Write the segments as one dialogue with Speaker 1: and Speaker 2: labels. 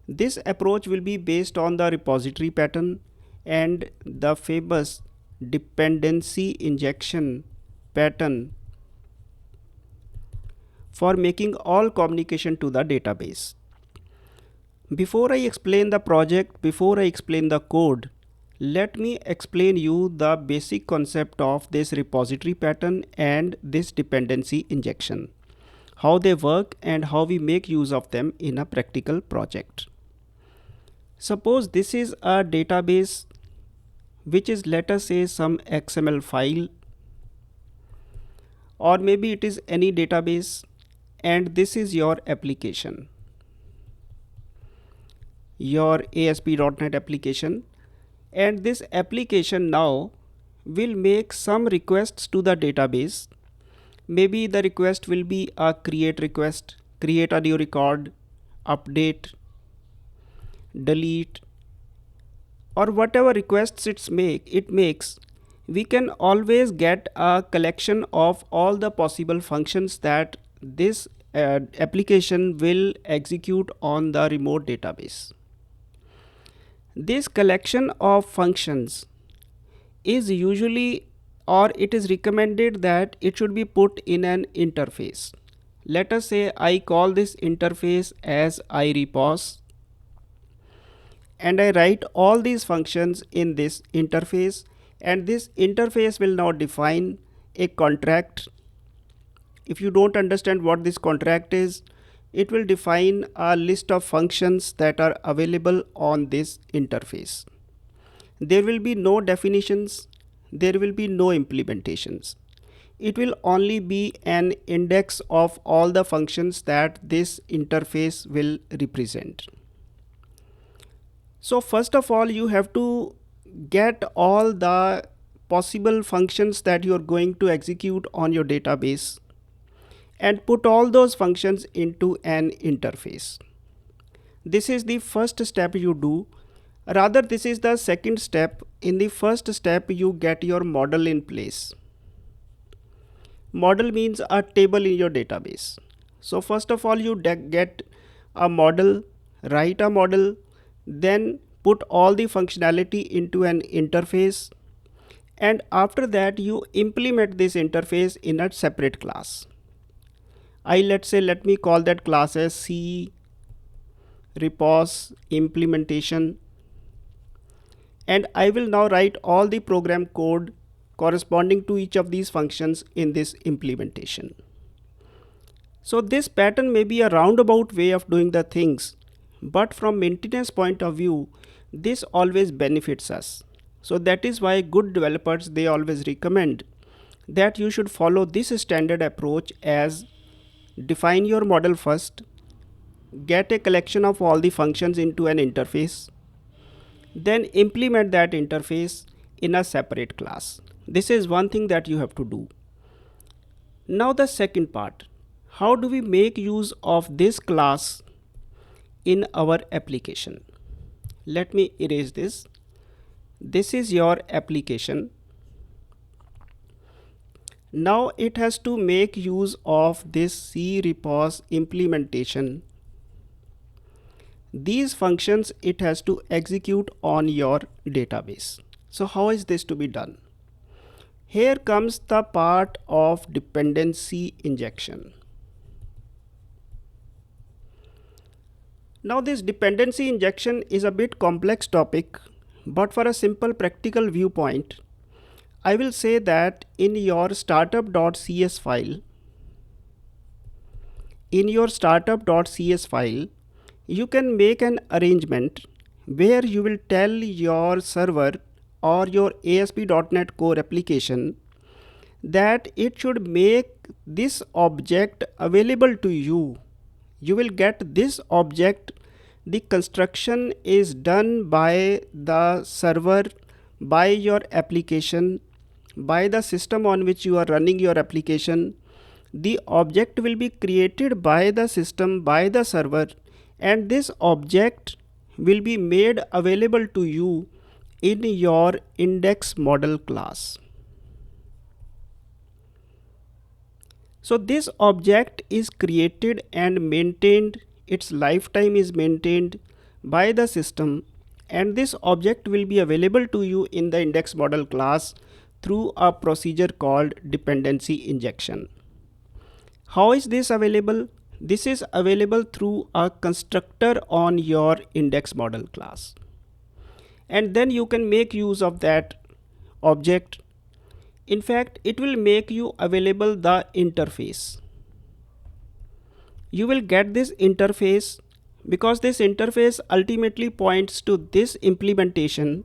Speaker 1: This approach will be based on the repository pattern and the famous dependency injection pattern for making all communication to the database. Before I explain the project, before I explain the code, let me explain you the basic concept of this repository pattern and this dependency injection, how they work and how we make use of them in a practical project. Suppose this is a database which is, let us say, some XML file, or maybe it is any database, and this is your application, your ASP.NET application, and this application now will make some requests to the database. Maybe the request will be a create request, create a new record, update, delete, or whatever requests it makes. We can always get a collection of all the possible functions that this application will execute on the remote database. This collection of functions is usually, or it is recommended that it should be put in an interface. Let us say I call this interface as irepos, and I write all these functions in this interface, and this interface will now define a contract. If you don't understand what this contract is, it will define a list of functions that are available on this interface. There will be no definitions, there will be no implementations. It will only be an index of all the functions that this interface will represent. So first of all, you have to get all the possible functions that you are going to execute on your database and put all those functions into an interface. This is the first step you do. Rather, this is the second step. In the first step, you get your model in place. Model means a table in your database. So first of all, you get a model, write a model, then put all the functionality into an interface, and after that you implement this interface in a separate class. Let me call that class as C repos implementation, and I will now write all the program code corresponding to each of these functions in this implementation. So this pattern may be a roundabout way of doing the things, but from maintenance point of view, this always benefits us. So that is why good developers, they always recommend that you should follow this standard approach as define your model first, get a collection of all the functions into an interface, then implement that interface in a separate class. This is one thing that you have to do. Now the second part, how do we make use of this class in our application? Let me erase this. This is your application. Now it has to make use of this C repos implementation. These functions it has to execute on your database. So how is this to be done? Here comes the part of dependency injection. Now this dependency injection is a bit complex topic, but for a simple practical viewpoint, I will say that in your startup.cs file, you can make an arrangement where you will tell your server or your ASP.NET Core application that it should make this object available to you. You will get this object. The construction is done by the server, by your application, by the system on which you are running your application. The object will be created by the system, by the server, and this object will be made available to you in your index model class. So this object is created and maintained, its lifetime is maintained by the system, and this object will be available to you in the index model class through a procedure called dependency injection. How is this available? This is available through a constructor on your index model class, and then you can make use of that object. In fact, it will make you available the interface. You will get this interface because this interface ultimately points to this implementation.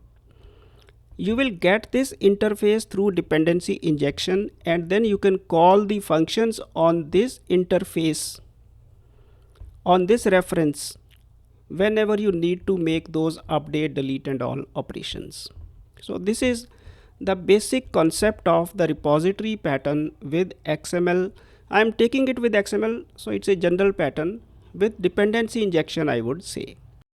Speaker 1: You will get this interface through dependency injection, and then you can call the functions on this interface, on this reference, whenever you need to make those update, delete and all operations. So this is the basic concept of the repository pattern with XML. I am taking it with XML, so it's a general pattern with dependency injection, I would say.